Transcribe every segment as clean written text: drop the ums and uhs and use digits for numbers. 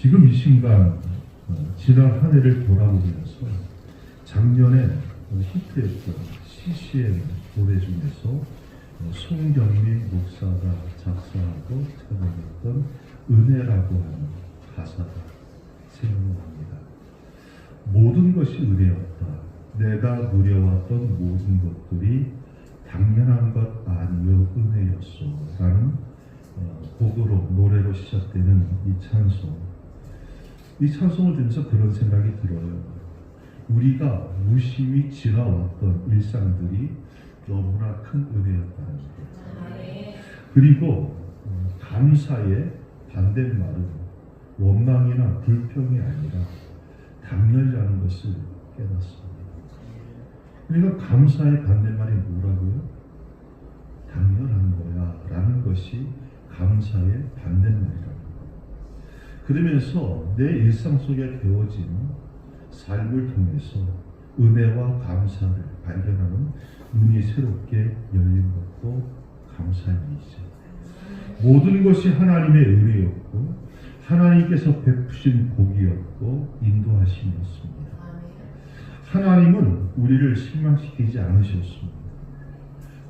지금 이 순간 지난 한 해를 돌아보면서 작년에 히트했던 CCM 노래 중에서 송경민 목사가 작사하고 찬양했던 은혜라고 하는 가사가 생각납니다. 모든 것이 은혜였다. 내가 누려왔던 모든 것들이 당연한 것 아니요 은혜였소 라는 곡으로 노래로 시작되는 이 찬송을 들으면서 그런 생각이 들어요. 우리가 무심히 지나왔던 일상들이 너무나 큰 은혜였다는 것. 그리고 감사의 반대말은 원망이나 불평이 아니라 당연이라는 것을 깨닫습니다. 그러니까 감사의 반대말이 뭐라고요? 당연한 거야 라는 것이 감사의 반대말이라는 것. 그러면서 내 일상 속에 되어진 삶을 통해서 은혜와 감사를 발견하는 눈이 새롭게 열린 것도 감사의 일이죠. 모든 것이 하나님의 은혜였고 하나님께서 베푸신 복이었고 인도하심이었습니다. 하나님은 우리를 실망시키지 않으셨습니다.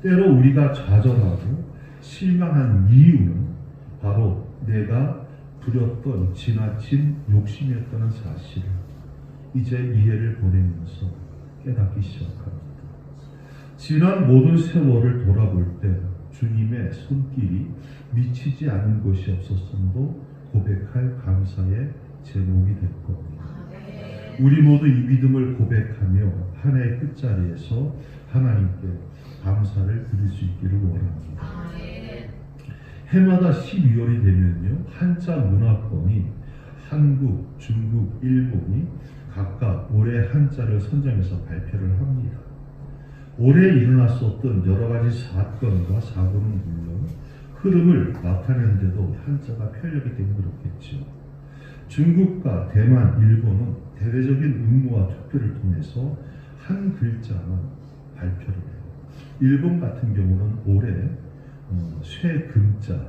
때로 우리가 좌절하고 실망한 이유는 바로 내가 부렸던 지나친 욕심이었다는 사실을 이제 이해를 보내면서 깨닫기 시작합니다. 지난 모든 세월을 돌아볼 때 주님의 손길이 미치지 않은 곳이 없었음도 고백할 감사의 제목이 될 겁니다. 우리 모두 이 믿음을 고백하며 한 해의 끝자리에서 하나님께 감사를 드릴 수 있기를 원합니다. 해마다 12월이 되면요, 한자 문화권이 한국, 중국, 일본이 각각 올해 한자를 선정해서 발표를 합니다. 올해 일어났었던 여러 가지 사건과 사고는 물론 흐름을 나타내는데도 한자가 편력이 되면 그렇겠죠. 중국과 대만, 일본은 대대적인 응모와 투표를 통해서 한 글자만 발표를 해요. 일본 같은 경우는 올해 쇠금자,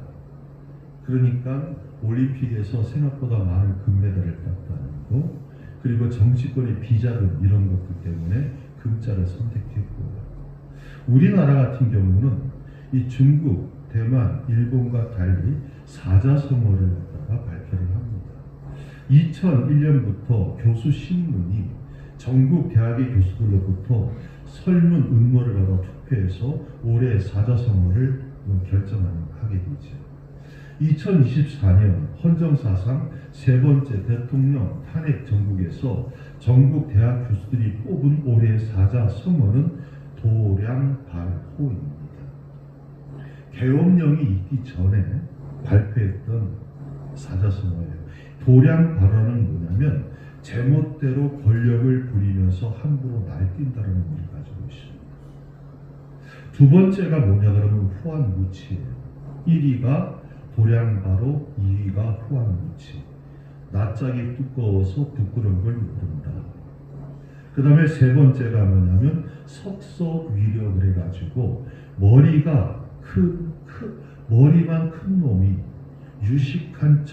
그러니까 올림픽에서 생각보다 많은 금메달을 땄다는 거, 그리고 정치권의 비자금 이런 것들 때문에 금자를 선택했고, 우리나라 같은 경우는 이 중국, 대만, 일본과 달리 사자성어를 갖다가 발표를 합니다. 2001년부터 교수 신문이 전국 대학의 교수들로부터 설문 응모를 받아 투표해서 올해 사자성어를 결정하게 되죠. 2024년 헌정사상 세 번째 대통령 탄핵 정국에서 전국 대학 교수들이 뽑은 올해의 사자성어는 도량발호입니다. 계엄령이 있기 전에 발표했던 사자성어예요. 도량발호는 뭐냐면 제멋대로 권력을 부리면서 함부로 날뛴다는 의미를 가지고 있습니다. 두 번째가 뭐냐 그러면 후한무치예요. 1위가 도량발호, 2위가 후한무치. 낯짝이 두꺼워서 부끄러운 걸 모른다. 그 다음에 세 번째가 뭐냐면 석서위력을 해가지고 머리만 큰 놈이 유식한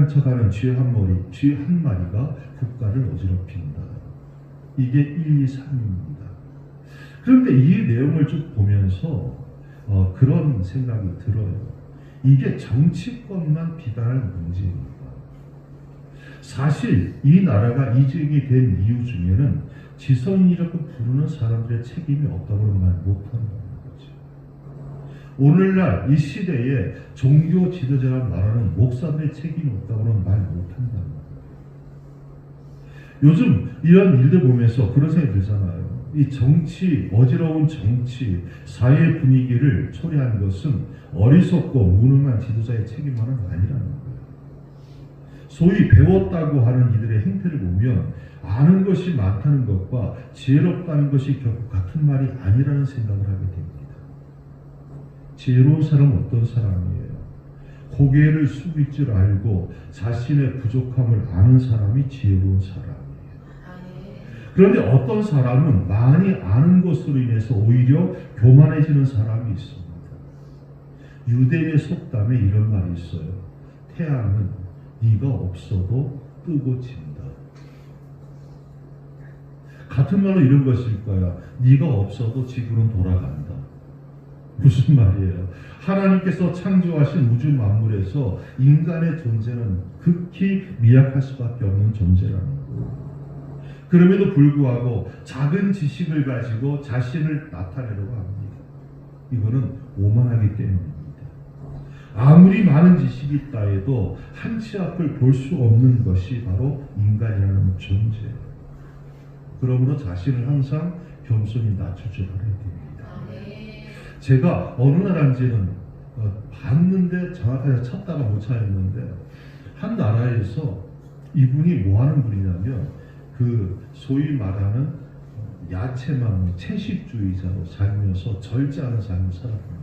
척하는 쥐 한 마리가 국가를 어지럽힌다. 이게 1, 2, 3입니다. 그런데 이 내용을 쭉 보면서 그런 생각이 들어요. 이게 정치권만 비난할 문제입니다. 사실 이 나라가 이적이 된 이유 중에는 지성인이라고 부르는 사람들의 책임이 없다고는 말 못한다는 거죠. 오늘날 이 시대에 종교 지도자라 말하는 목사들의 책임이 없다고는 말 못한다는 거예요. 요즘 이런 일들 보면서 그런 생각이 들잖아요. 이 정치, 어지러운 정치, 사회 분위기를 초래한 것은 어리석고 무능한 지도자의 책임만은 아니라는 거예요. 소위 배웠다고 하는 이들의 행태를 보면 아는 것이 많다는 것과 지혜롭다는 것이 결국 같은 말이 아니라는 생각을 하게 됩니다. 지혜로운 사람은 어떤 사람이에요? 고개를 숙일 줄 알고 자신의 부족함을 아는 사람이 지혜로운 사람이에요. 그런데 어떤 사람은 많이 아는 것으로 인해서 오히려 교만해지는 사람이 있습니다. 유대인의 속담에 이런 말이 있어요. 태양은 네가 없어도 뜨고 진다. 같은 말로 이런 것일 거야. 네가 없어도 지구는 돌아간다. 무슨 말이에요? 하나님께서 창조하신 우주 만물에서 인간의 존재는 극히 미약할 수밖에 없는 존재라는 거예요. 그럼에도 불구하고 작은 지식을 가지고 자신을 나타내려고 합니다. 이거는 오만하기 때문입니다. 아무리 많은 지식이 있다 해도 한치 앞을 볼 수 없는 것이 바로 인간이라는 존재예요. 그러므로 자신을 항상 겸손히 낮추지 말아야 됩니다. 제가 어느 나라인지는 봤는데 정확하게 찾다가 못 찾았는데, 한 나라에서 이분이 뭐 하는 분이냐면 그 소위 말하는 야채만 채식주의자로 살면서 절제하는 삶을 살아갑니다.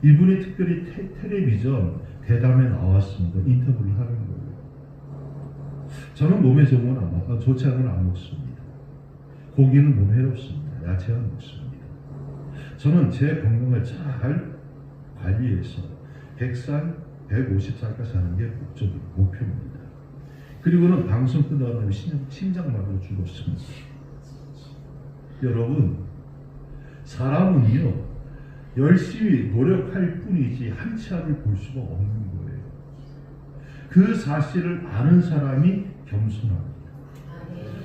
이분이 특별히 텔레비전 대담에 나왔습니다. 인터뷰를 하는 거예요. 저는 몸에 좋은 건 좋지 않은 건 안 먹습니다. 고기는 몸에 해롭습니다. 야채는 먹습니다. 저는 제 건강을 잘 관리해서 100살, 150살까지 하는 게 목표입니다. 그리고는 방송 끝나고 나면 심장마비로 죽었습니다. 여러분, 사람은요 열심히 노력할 뿐이지 한치 앞을 볼 수가 없는 거예요. 그 사실을 아는 사람이 겸손합니다.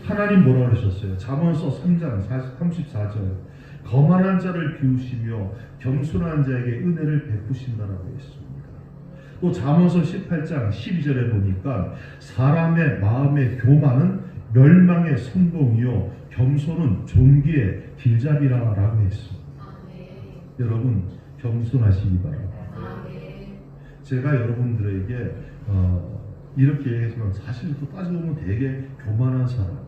하나님 뭐라고 하셨어요? 잠언서 3장 34절 거만한 자를 비우시며 겸손한 자에게 은혜를 베푸신다라고 했습니다. 또 잠언서 18장 12절에 보니까 사람의 마음의 교만은 멸망의 성공이요 겸손은 존귀의 길잡이라고 했습니다. 여러분 겸손하시기 바랍니다. 제가 여러분들에게 이렇게 얘기하지만 사실 또 따져보면 되게 교만한 사람.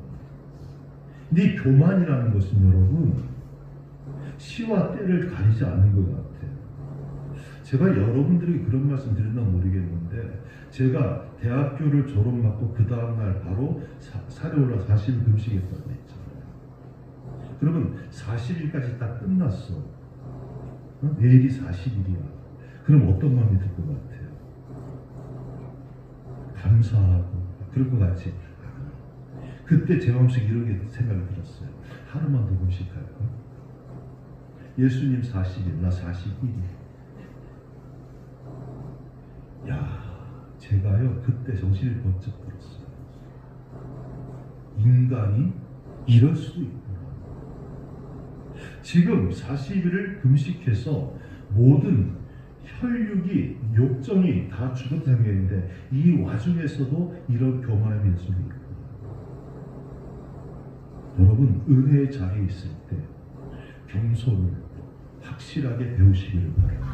근데 이 교만이라는 것은 여러분 시와 때를 가리지 않는 것 같아요. 제가 여러분들에게 그런 말씀 드렸나 모르겠는데, 제가 대학교를 졸업받고 그 다음날 바로 살에 올라 40일 금식했다고 했잖아요. 그러면 40일까지 딱 끝났어. 내일이 40일이야. 그럼 어떤 마음이 들 것 같아요? 감사하고 그럴 것 같지? 그때 제 마음속에 이렇게 생각이 들었어요. 하루만 더 금식할까? 예수님 40일, 나 41일. 야, 제가요 그때 정신이 번쩍 들었어요. 인간이 이럴 수도 있구나. 지금 40일을 금식해서 모든 혈육이 욕정이 다 죽은 상태인데 이 와중에서도 이런 교만함이 있을 수도 있고, 여러분 은혜의 자리에 있을 때 겸손을 확실하게 배우시기를 바랍니다.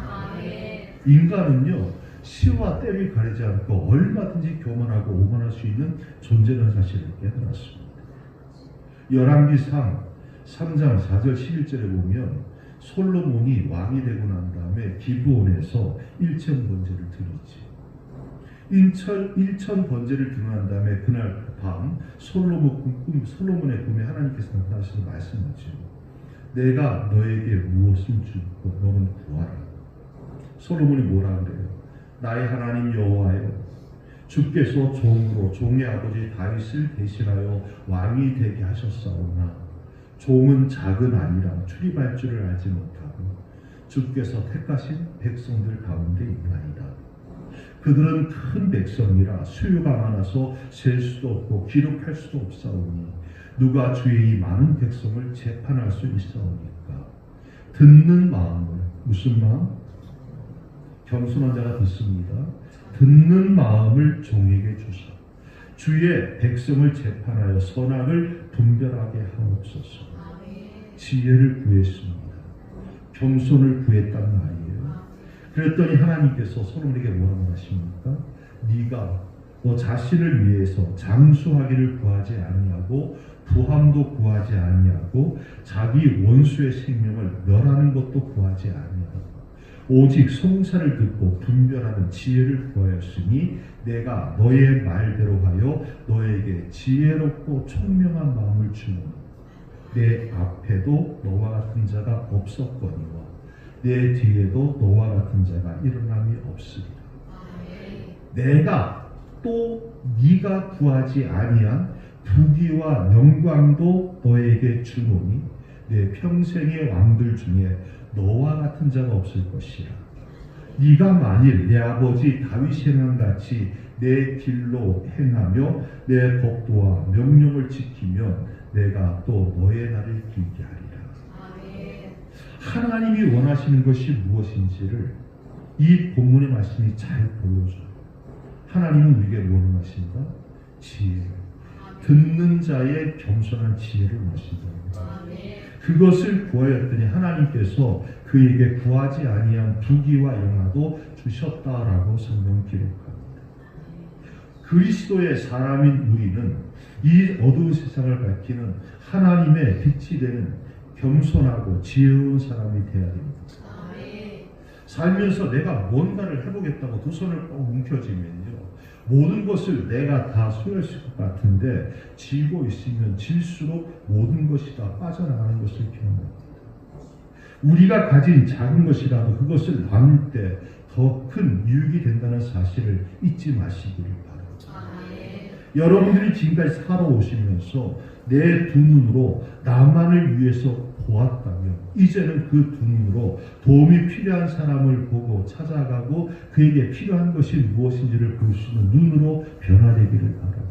인간은요 시와 때를 가리지 않고 얼마든지 교만하고 오만할 수 있는 존재라는 사실을 깨달았습니다. 열왕기상 3장 4절 11절에 보면 솔로몬이 왕이 되고 난 다음에 기브온에서 1천 번제를 드리지. 1천 번제를 드리고 난 다음에 그날 밤 솔로몬의 꿈에 하나님께서 나타나셔서 말씀하죠. 내가 너에게 무엇을 주고 너는 구하라. 솔로몬이 뭐라 그래요? 나의 하나님 여호와여, 주께서 종으로 종의 아버지 다윗을 대신하여 왕이 되게 하셨사오나 종은 작은 아니라 출입할 줄을 알지 못하고 주께서 택하신 백성들 가운데 있나이다. 그들은 큰 백성이라 수요가 많아서 셀 수도 없고 기록할 수도 없사오니 누가 주의 이 많은 백성을 재판할 수 있사오니까. 듣는 마음을, 무슨 마음? 겸손한 자가 듣습니다. 듣는 마음을 종에게 주사 주의 백성을 재판하여 선악을 분별하게 하옵소서. 지혜를 구했습니다. 겸손을 구했단 말이에요. 그랬더니 하나님께서 솔로몬에게 뭐라고 하십니까? 네가 너 자신을 위해서 장수하기를 구하지 아니하고 부함도 구하지 아니하고 자기 원수의 생명을 멸하는 것도 구하지 아니하고 오직 송사를 듣고 분별하는 지혜를 구하였으니 내가 너의 말대로 하여 너에게 지혜롭고 총명한 마음을 주노니 내 앞에도 너와 같은 자가 없었거니와 내 뒤에도 너와 같은 자가 일어남이 없으리라. 내가 또 네가 구하지 아니한 부귀와 영광도 너에게 주노니 내 평생의 왕들 중에 너와 같은 자가 없을 것이라. 네가 만일 내 아버지 다윗의 행함같이 내 길로 행하며 내 법도와 명령을 지키면 내가 또 너의 날을 길게 하리라. 하나님이 원하시는 것이 무엇인지를 이 본문의 말씀이 잘 보여줘요. 하나님은 우리에게 뭘 원하신다? 지혜. 듣는 자의 겸손한 지혜를 원하신다. 그것을 구하였더니 하나님께서 그에게 구하지 아니한 부귀와 영화도 주셨다라고 성경 기록합니다. 그리스도의 사람인 우리는 이 어두운 세상을 밝히는 하나님의 빛이 되는 겸손하고 지혜로운 사람이 되어야 됩니다. 살면서 내가 뭔가를 해보겠다고 두 손을 꼭 움켜쥐면요, 모든 것을 내가 다 소유할 수 있을 것 같은데 쥐고 있으면 질수록 모든 것이 다 빠져나가는 것을 경험합니다. 우리가 가진 작은 것이라도 그것을 나눌 때 더 큰 유익이 된다는 사실을 잊지 마시기를 바랍니다. 여러분들이 지금까지 살아오시면서 내 두 눈으로 나만을 위해서 보았다면 이제는 그 두 눈으로 도움이 필요한 사람을 보고 찾아가고 그에게 필요한 것이 무엇인지를 볼 수 있는 눈으로 변화되기를 바랍니다.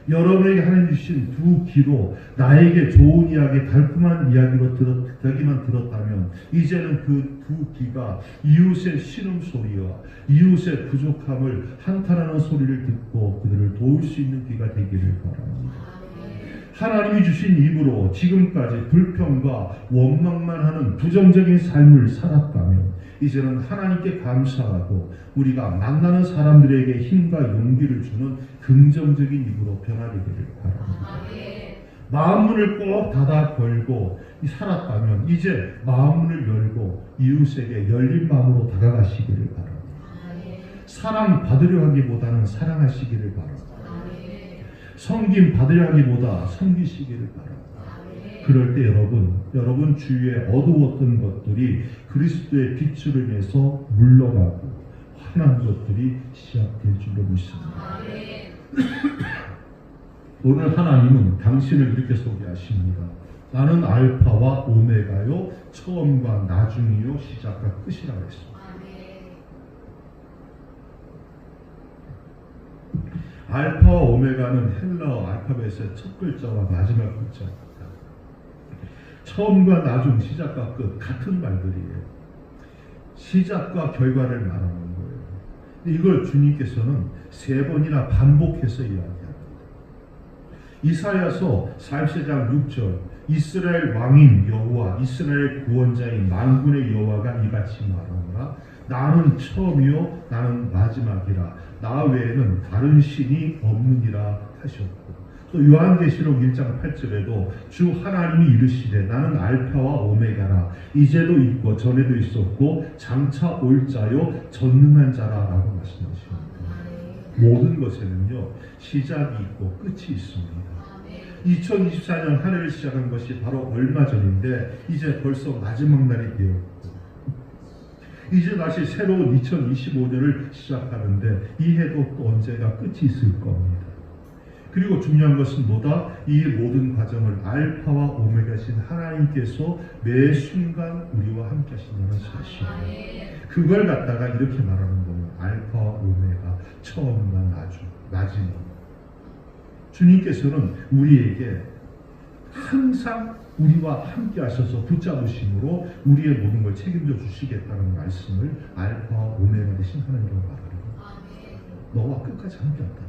여러분에게 하나님 주신 두 귀로 나에게 좋은 이야기, 달콤한 이야기로 듣기만 들었다면 이제는 그 두 귀가 이웃의 신음소리와 이웃의 부족함을 한탄하는 소리를 듣고 그들을 도울 수 있는 귀가 되기를 바랍니다. 하나님이 주신 입으로 지금까지 불평과 원망만 하는 부정적인 삶을 살았다면 이제는 하나님께 감사하고 우리가 만나는 사람들에게 힘과 용기를 주는 긍정적인 입으로 변화되기를 바랍니다. 마음문을 꼭 닫아 걸고 살았다면 이제 마음문을 열고 이웃에게 열린 마음으로 다가가시기를 바랍니다. 사랑 받으려 하기보다는 사랑하시기를 바랍니다. 섬김 받으려 하기보다 섬기시기를 바랍니다. 그럴 때 여러분 주위에 어두웠던 것들이 그리스도의 빛으로 인해서 물러가고 환한 것들이 시작될 줄로 믿습니다. 오늘 하나님은 당신을 이렇게 소개하십니다. 나는 알파와 오메가요, 처음과 나중이요, 시작과 끝이라고 했습니다. 알파와 오메가는 헬라어 알파벳의 첫 글자와 마지막 글자입니다. 처음과 나중, 시작과 끝 같은 말들이에요. 시작과 결과를 말하는 거예요. 이걸 주님께서는 세 번이나 반복해서 이야기합니다. 이사야서 44장 6절 이스라엘 왕인 여호와 이스라엘 구원자인 만군의 여호와가 이같이 말하노라. 나는 처음이요 나는 마지막이라. 나 외에는 다른 신이 없느니라 하셨고, 또 요한계시록 1장 8절에도 주 하나님이 이르시되 나는 알파와 오메가라. 이제도 있고 전에도 있었고 장차 올 자요 전능한 자라라고 말씀하십니다. 모든 것에는요 시작이 있고 끝이 있습니다. 2024년 한 해를 시작한 것이 바로 얼마 전인데 이제 벌써 마지막 날이 되었고 이제 다시 새로운 2025년을 시작하는데 이 해도 또 언제가 끝이 있을 겁니다. 그리고 중요한 것은 뭐다? 이 모든 과정을 알파와 오메가신 하나님께서 매 순간 우리와 함께 하신다는 사실. 그걸 갖다가 이렇게 말하는 거예요. 알파와 오메가, 처음과 나중, 마지막. 주님께서는 우리에게 항상 우리와 함께 하셔서 붙잡으심으로 우리의 모든 걸 책임져 주시겠다는 말씀을 알파와 오메가 되신 하나님으로 말합니다. 너와 끝까지 함께 한다.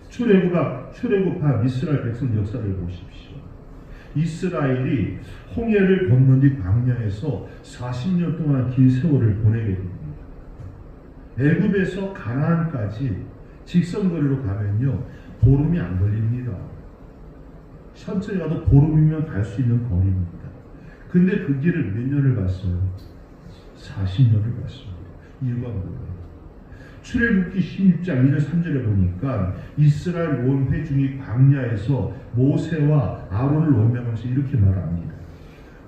출애굽한 이스라엘 백성 역사를 보십시오. 이스라엘이 홍해를 건넌 뒤 광야에서 40년 동안 긴 세월을 보내게 됩니다. 애굽에서 가나안까지 직선거리로 가면요 보름이 안 걸립니다. 천천히 가도 보름이면 갈 수 있는 거리입니다. 근데 그 길을 몇 년을 갔어요? 40년을 갔습니다. 이유가 뭐예요? 출애굽기 16장 1절 3절에 보니까 이스라엘 온 회중이 광야에서 모세와 아론을 원망하면서 이렇게 말합니다.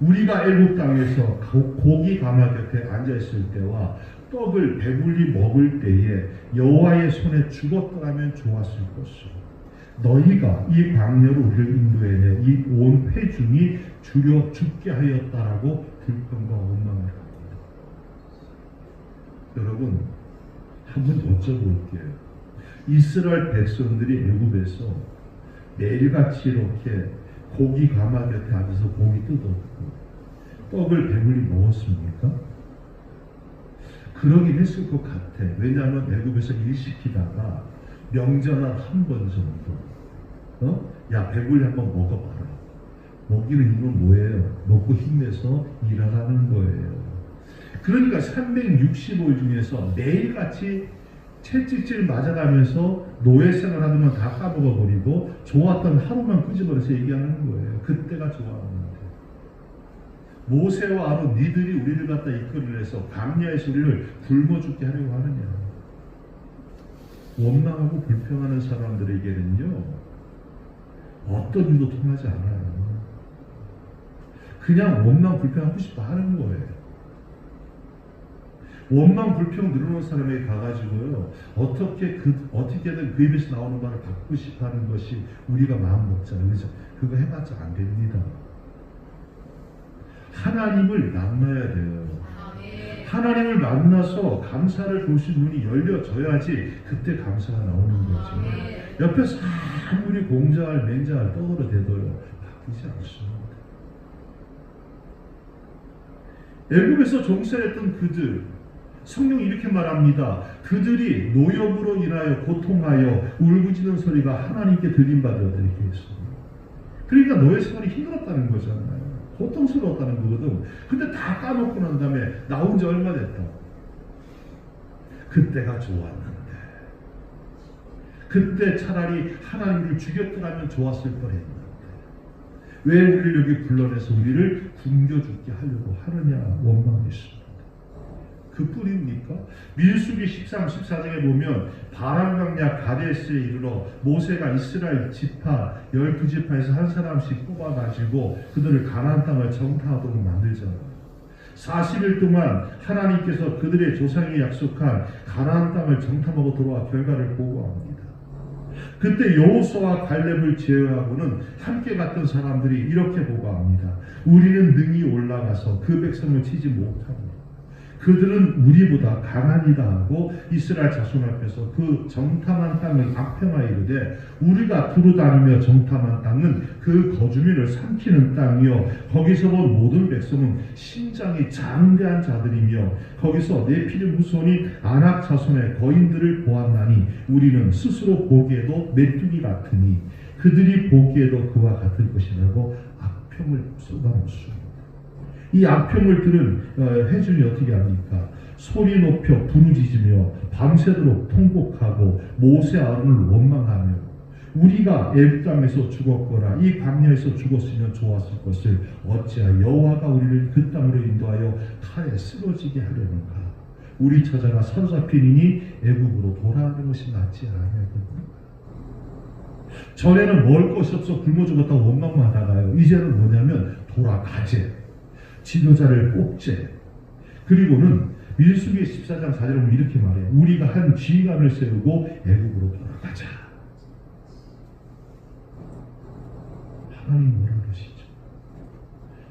우리가 애굽 땅에서 고기 가마 곁에 앉아 있을 때와 떡을 배불리 먹을 때에 여호와의 손에 죽었더라면 좋았을 것이요 너희가 이 광야로 우리를 인도해내 이 온 회중이 주려 죽게 하였다라고 불평과 원망을 합니다. 여러분 한번 여쭤볼게요. 이스라엘 백성들이 애굽에서 매일같이 이렇게 고기 가마 곁에 앉아서 고기 뜯었고 떡을 배불리 먹었습니까? 그러긴 했을 것 같아. 왜냐하면 애굽에서 일시키다가 명절날 한 번 정도 야 배불리 한번 먹어봐라. 먹이는 이유는 뭐예요? 먹고 힘내서 일하라는 거예요. 그러니까 365일 중에서 매일같이 채찍질 맞아가면서 노예 생활하면 다 까먹어버리고 좋았던 하루만 끄집어내서 얘기하는 거예요. 그때가 좋았는데 모세와 아론 니들이 우리를 갖다 이끌어내서 광야에서 우리를 굶어 죽게 하려고 하느냐. 원망하고 불평하는 사람들에게는요 어떤 일도 통하지 않아요. 그냥 원망 불평하고 싶다 하는 거예요. 원망 불평 늘어놓은 사람에게 가가지고요 어떻게든 그 입에서 나오는 말을 받고 싶어하는 것이 우리가 마음 먹잖아요. 그래서 그거 해봤자 안 됩니다. 하나님을 만나야 돼요. 하나님을 만나서 감사를 볼 수 있는 눈이 열려져야지 그때 감사가 나오는 거죠. 옆에서 아무리 공자할 맹자할 떠들어 대도요 바뀌지 않습니다. 애굽에서 종살했던 그들 성경이 이렇게 말합니다. 그들이 노역으로 인하여 고통하여 울부짖는 소리가 하나님께 들림받으라 이렇게 했습니다. 그러니까 노예 생활이 힘들었다는 거잖아요. 고통스러웠다는 거거든. 근데 다 까먹고 난 다음에 나온 지 얼마 됐다. 그때가 좋았는데 그때 차라리 하나님을 죽였더라면 좋았을 뻔했는데 왜 우리를 여기 불러내서 우리를 굶겨 죽게 하려고 하느냐 원망했습니다. 그뿐입니까? 민수기 13, 14장에 보면 바람강야 가데스에 이르러 모세가 이스라엘 지파 12지파에서 한 사람씩 뽑아가지고 그들을 가나안 땅을 정탐하도록 만들잖아요. 40일 동안 하나님께서 그들의 조상이 약속한 가나안 땅을 정탐하고 돌아와 결과를 보고합니다. 그때 여호수아와 갈렙을 제외하고는 함께 갔던 사람들이 이렇게 보고합니다. 우리는 능히 올라가서 그 백성을 치지 못하고 그들은 우리보다 강하니다 하고 이스라엘 자손 앞에서 그 정탐한 땅을 악평하여 이르되 우리가 두루다니며 정탐한 땅은 그 거주민을 삼키는 땅이요 거기서 본 모든 백성은 신장이 장대한 자들이며 거기서 네피림 후손인 아낙 자손의 거인들을 보았나니 우리는 스스로 보기에도 메뚜기 같으니 그들이 보기에도 그와 같을 것이라고 악평을 쏟아놓습니다. 이 악평을 들은 회중이 어떻게 합니까? 소리 높여 부르짖으며 밤새도록 통곡하고 모세 아론을 원망하며 우리가 애굽 땅에서 죽었거나 이 광야에서 죽었으면 좋았을 것을 어찌하여 여호와가 우리를 그 땅으로 인도하여 칼에 쓰러지게 하려는가? 우리 처자가 사로잡히니 애굽으로 돌아가는 것이 낫지 않냐고. 전에는 먹을 것이 없어 굶어 죽었다고 원망만 하다가요 이제는 뭐냐면 돌아가재. 지도자를 뽑재. 그리고는 민수기 14장 4절에 보면 이렇게 말해요. 우리가 한 지휘관을 세우고 애굽으로 돌아가자. 하나님 뭐라 그러시죠?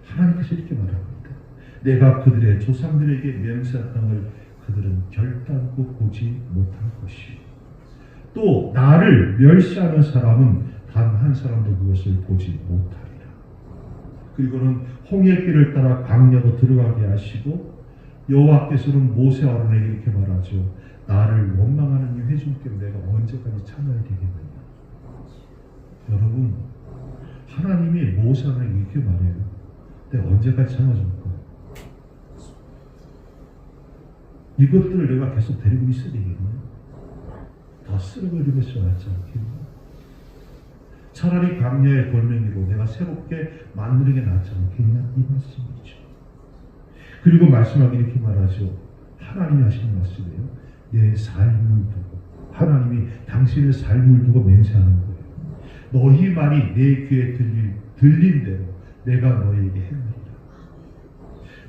하나님께서 이렇게 말합니다. 내가 그들의 조상들에게 맹세한 땅을 그들은 결단코 보지 못할 것이요 또 나를 멸시하는 사람은 단 한 사람도 그것을 보지 못하리라. 그리고는 홍해길을 따라 광야로 들어가게 하시고 여호와께서는 모세와 아론에게 이렇게 말하죠. 나를 원망하는 이 회중께 내가 언제까지 참아야 되겠느냐. 여러분 하나님이 모세에게 이렇게 말해요. 내가 언제까지 참아줄 거야. 이것들을 내가 계속 데리고 있어야 되겠냐. 다 쓸어버리는 것이 낫지 않겠냐. 차라리 광야의 돌멩이로 내가 새롭게 만드는 게 낫지 않겠냐 이 말씀이죠. 그리고 말씀하기 이렇게 말하죠. 하나님이 하시는 말씀이에요. 내 삶을 두고 하나님이 당신의 삶을 두고 맹세하는 거예요. 너희 말이 내 귀에 들린 대로 내가 너희에게 행하리라.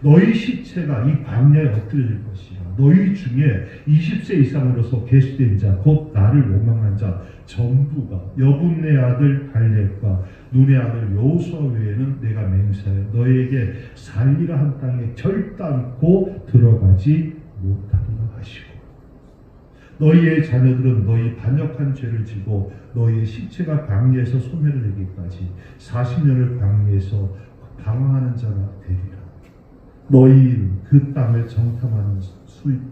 너희 시체가 이 광야에 엎드려질 것이야. 너희 중에 20세 이상으로서 계수된 자, 곧 나를 원망한 자 전부가 여분네 아들 갈렙과 눈의 아들 여호수아 외에는 내가 맹세하여 너희에게 살리라 한 땅에 결단코 들어가지 못하리라 하시고, 너희의 자녀들은 너희 반역한 죄를 지고 너희의 시체가 광야에서 소멸되기까지 40년을 광야에서 방황하는 자가 되리라. 너희는 그 땅을 정탐하는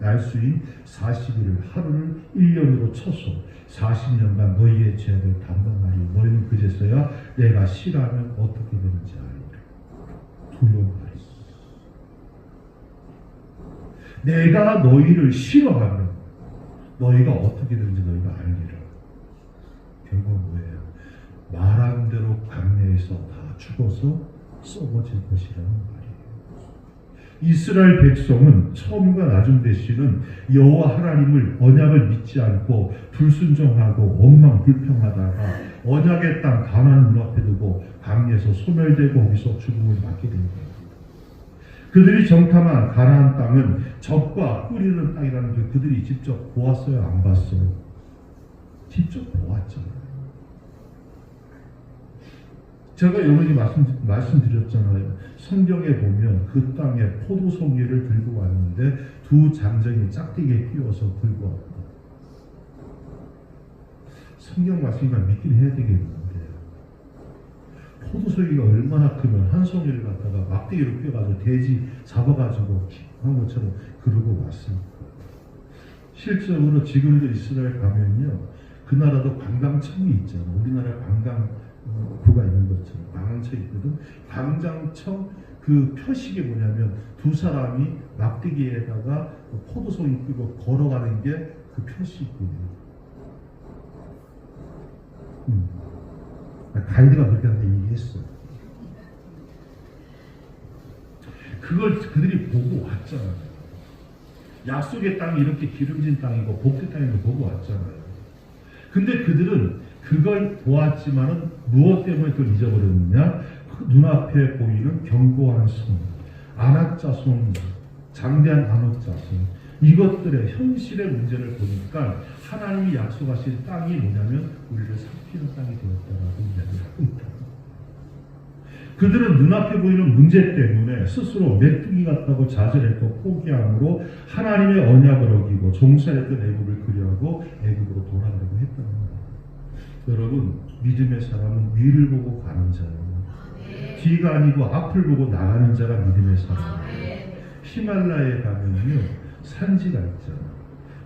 날수인 40일을 하루를 1년으로 쳐서 40년간 너희의 죄를 담당하리. 너희는 그제서야 내가 싫어하면 어떻게 되는지 알리라. 두려워하리. 내가 너희를 싫어하면 너희가 어떻게 되는지 너희가 알리라. 결국은 뭐예요? 말한 대로 광야에서 다 죽어서 썩어질 것이라는 말이에요. 이스라엘 백성은 처음과 나중 대신은 여호와 하나님을 언약을 믿지 않고 불순종하고 원망불평하다가 언약의 땅 가나안 눈앞에 두고 광야에서 소멸되고 거기서 죽음을 맞게 된 거예요. 그들이 정탐한 가나안 땅은 젖과 꿀이는 땅이라는 걸 그들이 직접 보았어요? 안 봤어요? 직접 보았잖아요. 제가 여러 가지 말씀드렸잖아요. 성경에 보면 그 땅에 포도송이를 들고 왔는데 두 장정이 짝대기에 끼워서 들고 왔다. 성경 말씀이니까 믿긴 해야 되겠는데, 포도송이가 얼마나 크면 한 송이를 갖다가 막대기로 끼워가지고 돼지 잡아가지고 한 것처럼 그러고 왔습니다. 실적으로 지금도 이스라엘 가면요, 그 나라도 관광청이 있잖아요. 우리나라 관광부가 있는 것처럼 관광청이 있거든. 관광청 그 표식이 뭐냐면 두 사람이 막대기에다가 포도송이 끼고 걸어가는 게 그 표식이에요. 가이드가 그렇게 한테 얘기했어. 그걸 그들이 보고 왔잖아요. 약속의 땅이 이렇게 기름진 땅이고 복된 땅인 거 보고 왔잖아요. 근데 그들은 그걸 보았지만은 무엇 때문에 그걸 잊어버렸느냐? 그 눈앞에 보이는 견고한 성, 안악자손, 장대한 안악자손, 이것들의 현실의 문제를 보니까 하나님이 약속하신 땅이 뭐냐면 우리를 살피는 땅이 되었다라고 이야기를 합니다. 그들은 눈앞에 보이는 문제 때문에 스스로 메뚜기 같다고 좌절했고 포기함으로 하나님의 언약을 어기고 종살했던 애굽을 그리하고 애굽으로 돌아가려고 했다는 거예요. 여러분, 믿음의 사람은 위를 보고 가는 자예요. 뒤가 아니고 앞을 보고 나가는 자가 믿음의 사람이에요. 히말라야에 가면요 산지가 있잖아요.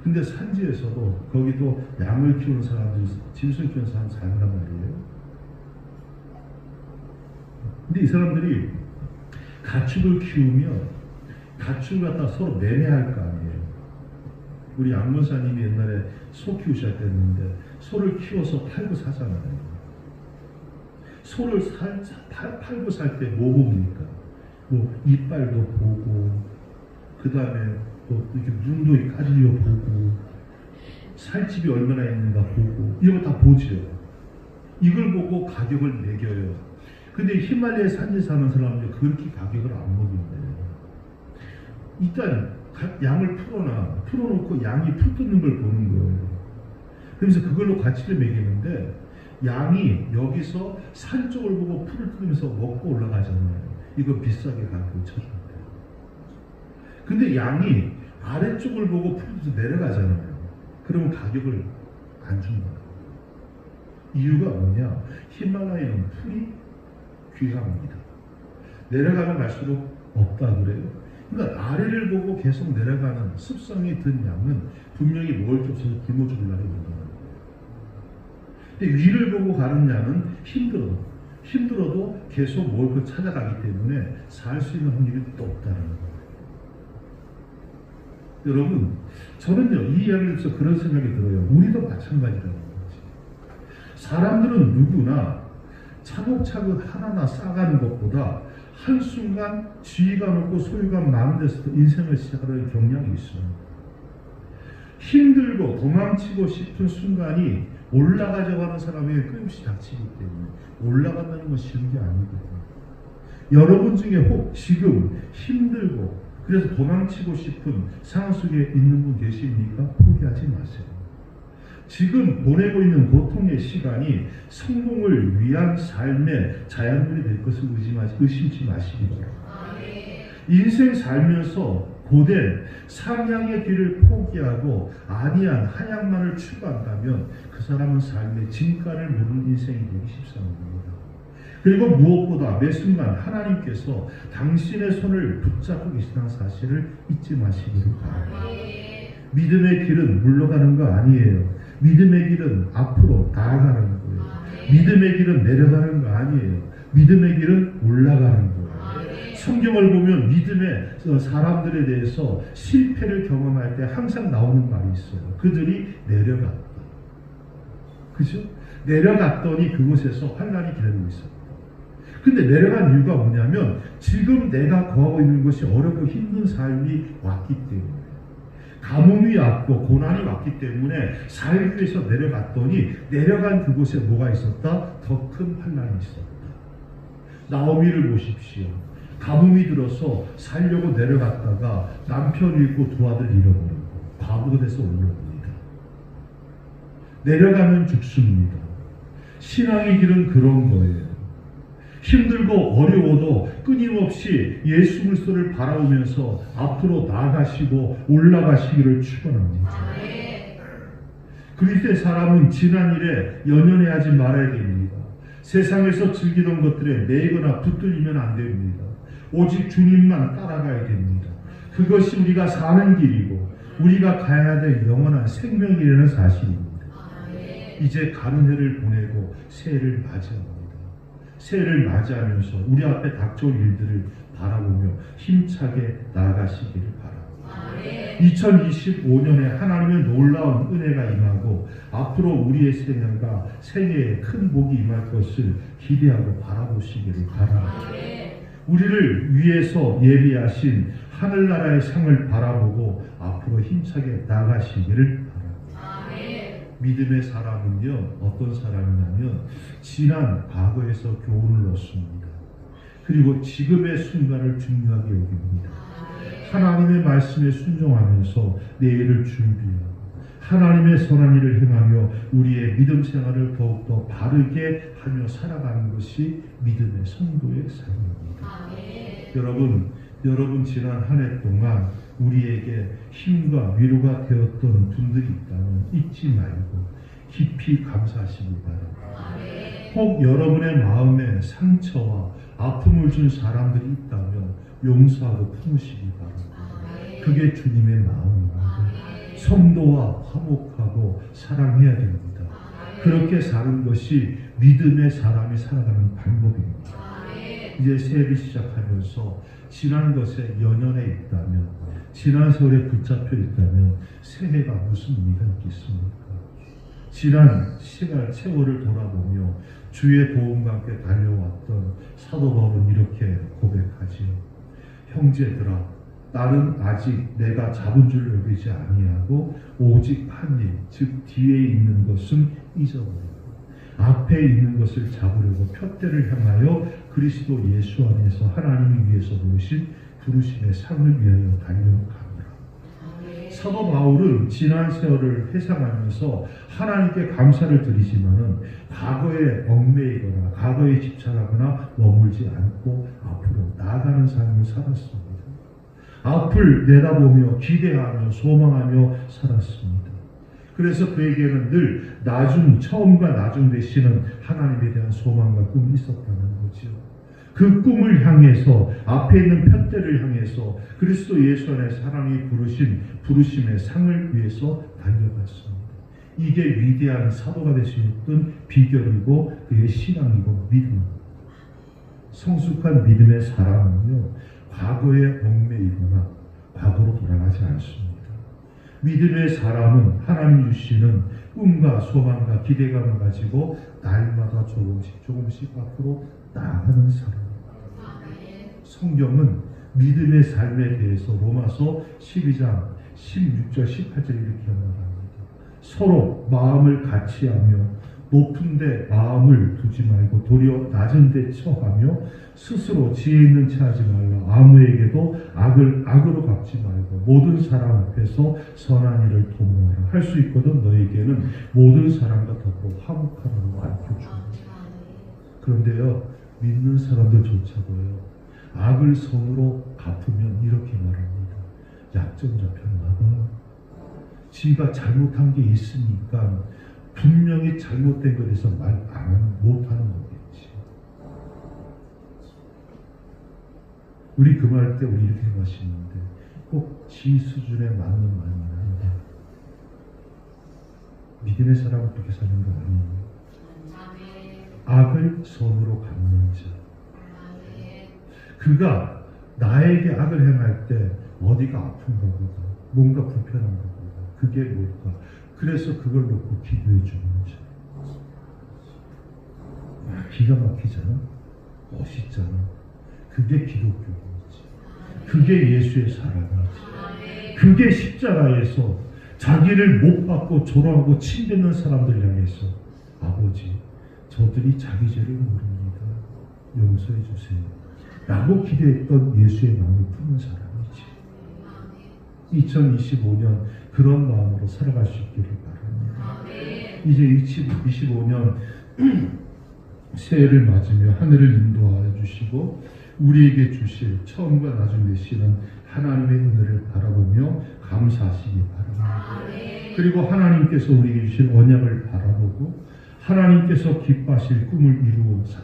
근데 산지에서도 거기도 양을 키우는 사람들이, 짐승 키우는 사람 살단 말이에요. 근데 이 사람들이 가축을 키우면 가축을 갖다 서로 매매할 거 아니에요. 우리 양문사님이 옛날에 소 키우셔야 됐는데 소를 키워서 팔고 사잖아요. 소를 팔고 살 때 뭐 봅니까? 뭐 이빨도 보고, 그 다음에 또 이렇게 눈도 까지려 보고, 살집이 얼마나 있는가 보고, 이런 거 다 보죠. 이걸 보고 가격을 매겨요. 근데 히말라야 산지 사는 사람들 그렇게 가격을 안 먹인대요. 일단 양을 풀어놓고 양이 풀 뜯는 걸 보는 거예요. 그래서 그걸로 가치를 매기는데, 양이 여기서 산 쪽을 보고 풀을 뜯으면서 먹고 올라가잖아요. 이거 비싸게 가격을 쳐준대요. 근데 양이 아래쪽을 보고 풀을 내려가잖아요. 그러면 가격을 안 준다. 이유가 뭐냐? 히말라야는 풀이 귀합니다. 내려가면 갈수록 없다 그래요. 그러니까 아래를 보고 계속 내려가는 습성이 든 양은 분명히 먹을 게 없어서 굶어 죽을 날이 온다는 거예요. 근데 위를 보고 가는 양은 힘들어도 계속 먹을 걸 찾아가기 때문에 살 수 있는 확률이 또 없다는 거예요. 여러분, 저는요 이 이야기를 해서 그런 생각이 들어요. 우리도 마찬가지라는 거지. 사람들은 누구나 차곡차곡 하나하나 쌓아가는 것보다 한순간 지위감 없고 소유감 많은 데서 인생을 시작하는 경향이 있어요. 힘들고 도망치고 싶은 순간이 올라가려고 하는 사람에게 끊임없이 닥치기 때문에 올라간다는 건 쉬운 게 아니거든요. 여러분 중에 혹 지금 힘들고 그래서 도망치고 싶은 상황 속에 있는 분 계십니까? 포기하지 마세요. 지금 보내고 있는 고통의 시간이 성공을 위한 삶의 자양분이 될 것을 의심치 마시기 바랍니다. 인생 살면서 고된 상향의 길을 포기하고 안이한 한양만을 추구한다면 그 사람은 삶의 진가를 모르는 인생이 되기 십상입니다. 그리고 무엇보다 매 순간 하나님께서 당신의 손을 붙잡고 계시다는 사실을 잊지 마시기를 바랍니다. 믿음의 길은 물러가는 거 아니에요. 믿음의 길은 앞으로 나아가는 거예요. 믿음의 길은 내려가는 거 아니에요. 믿음의 길은 올라가는 거예요. 성경을 보면 믿음의 사람들에 대해서 실패를 경험할 때 항상 나오는 말이 있어요. 그들이 내려갔다. 그죠? 내려갔더니 그곳에서 환난이 기다리고 있었다. 근데 내려간 이유가 뭐냐면 지금 내가 거하고 있는 것이 어렵고 힘든 삶이 왔기 때문에, 가뭄이 왔고 고난이 왔기 때문에 살기 위해서 내려갔더니 내려간 그곳에 뭐가 있었다? 더 큰 환난이 있었다. 나오미를 보십시오. 가뭄이 들어서 살려고 내려갔다가 남편 잃고 두 아들 잃어버리고 과부가 돼서 올라옵니다. 내려가면 죽습니다. 신앙의 길은 그런 거예요. 힘들고 어려워도 끊임없이 예수 그리스도를 바라보면서 앞으로 나아가시고 올라가시기를 축원합니다. 그리스도의 사람은 지난 일에 연연해하지 말아야 됩니다. 세상에서 즐기던 것들에 매이거나 붙들리면 안 됩니다. 오직 주님만 따라가야 됩니다. 그것이 우리가 사는 길이고 우리가 가야 될 영원한 생명이라는 사실입니다. 이제 가는 해를 보내고 새해를 맞이합니다. 새해를 맞이하면서 우리 앞에 닥쳐올 일들을 바라보며 힘차게 나아가시기를 바랍니다. 2025년에 하나님의 놀라운 은혜가 임하고 앞으로 우리의 생애에 큰 복이 임할 것을 기대하고 바라보시기를 바랍니다. 우리를 위해서 예비하신 하늘나라의 상을 바라보고 앞으로 힘차게 나아가시기를 바랍니다. 믿음의 사람은요, 어떤 사람이냐면 지난 과거에서 교훈을 얻습니다. 그리고 지금의 순간을 중요하게 여깁니다. 하나님의 말씀에 순종하면서 내일을 준비하고 하나님의 선한 일을 행하며 우리의 믿음 생활을 더욱더 바르게 하며 살아가는 것이 믿음의 성도의 삶입니다. 여러분 지난 한 해 동안 우리에게 힘과 위로가 되었던 분들이 있다면 잊지 말고 깊이 감사하시기 바랍니다. 혹 여러분의 마음에 상처와 아픔을 준 사람들이 있다면 용서하고 품으시기 바랍니다. 그게 주님의 마음입니다. 성도와 화목하고 사랑해야 됩니다. 그렇게 사는 것이 믿음의 사람이 살아가는 방법입니다. 이제 새해를 시작하면서 지난 것에 연연해 있다면, 지난 세월에 붙잡혀 있다면 새해가 무슨 의미가 있겠습니까? 지난 세월을 돌아보며 주의 도움과 함께 달려왔던 사도 바울은 이렇게 고백하지요. 형제들아, 나는 아직 내가 잡은 줄 여기지 아니하고 오직 한 일, 즉 뒤에 있는 것은 잊어버리고 앞에 있는 것을 잡으려고 표대를 향하여 그리스도 예수 안에서 하나님이 위해서 부르심의 상을 위하여 달려갑니다. 사도 바울은 지난 세월을 회상하면서 하나님께 감사를 드리지만은 과거에 얽매이거나 과거에 집착하거나 머물지 않고 앞으로 나아가는 삶을 살았습니다. 앞을 내다보며 기대하며 소망하며 살았습니다. 그래서 그에게는 늘 처음과 나중 되시는 하나님에 대한 소망과 꿈이 있었다는 거죠. 그 꿈을 향해서 앞에 있는 표대를 향해서 그리스도 예수 안에서 하나님이 부르심의 상을 위해서 달려갔습니다. 이게 위대한 사도가 될 수 있던 비결이고 그의 신앙이고 믿음입니다. 성숙한 믿음의 사람은요, 과거에 얽매이거나 과거로 돌아가지 않습니다. 믿음의 사람은 하나님 주시는 꿈과 소망과 기대감을 가지고 날마다 조금씩 앞으로 나아가는 사람입니다. 성경은 믿음의 삶에 대해서 로마서 12장 16절 18절 이렇게 말합니다. 서로 마음을 같이하며 높은데 마음을 두지 말고 도리어 낮은 데 처하며 스스로 지혜 있는 체 하지 말라. 아무에게도 악으로 갚지 말고 모든 사람 앞에서 선한 일을 도모하라. 할 수 있거든 너에게는 모든 사람과 더불어 화목하라고 가르쳐줍니다. 그런데요, 믿는 사람들조차도요, 악을 선으로 갚으면 이렇게 말합니다. 약점 잡혔나 봐. 지가 잘못한 게 있으니까 분명히 잘못된 것에 대해서 말 못하는 거겠지. 우리 그 말 때 우리 이렇게 생각하시는데 꼭 지 수준에 맞는 말만 한다. 믿음의 사람은 그렇게 사는 거 아니에요. 악을 선으로 갚는 자. 그가 나에게 악을 행할 때 어디가 아픈가 보다. 뭔가 불편한가 보다. 그게 뭘까? 그래서 그걸 놓고 기도해 주는 자. 기가 막히잖아. 멋있잖아. 그게 기독교이지. 그게 예수의 사랑이지. 그게 십자가에서 자기를 못 받고 조롱하고 침뱉는 사람들 향해서 아버지, 저들이 자기 죄를 모릅니다. 용서해 주세요. 라고 기도했던 예수의 마음을 푸는 사람이지. 2025년 그런 마음으로 살아갈 수 있기를 바랍니다. 이제 2025년 새해를 맞으며 하늘을 인도하여 주시고 우리에게 주실 처음과 나중 되시는 하나님의 은혜를 바라보며 감사하시기 바랍니다. 그리고 하나님께서 우리에게 주실 언약을 바라보고 하나님께서 기뻐하실 꿈을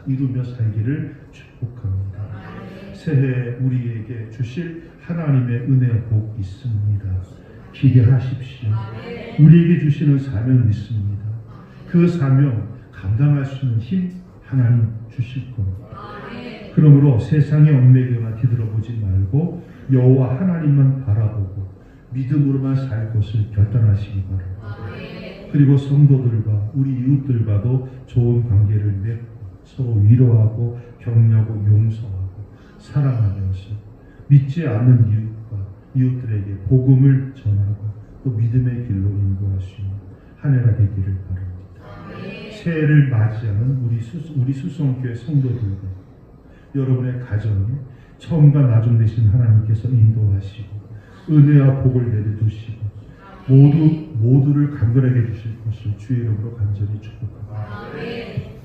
이루며 살기를 축복합니다. 새해 우리에게 주실 하나님의 은혜와 복 있습니다. 기대하십시오. 우리에게 주시는 사명 있습니다. 그 사명 감당할 수 있는 힘 하나님 주실 겁니다. 그러므로 세상의 얽매개나 뒤돌아보지 말고 여호와 하나님만 바라보고 믿음으로만 살 것을 결단하시기 바랍니다. 그리고 성도들과 우리 이웃들과도 좋은 관계를 맺고 서로 위로하고 격려하고 용서하고 사랑하면서 믿지 않는 이웃들에게 복음을 전하고 또 믿음의 길로 인도할 수 있는 한 해가 되기를 바랍니다. 새해를 맞이하는 우리 수성교회 성도들과 여러분의 가정에 처음과 나중 되신 하나님께서 인도하시고 은혜와 복을 내려두시고 모두를 강건하게 해주실 것을 주의 이름으로 간절히 축복합니다.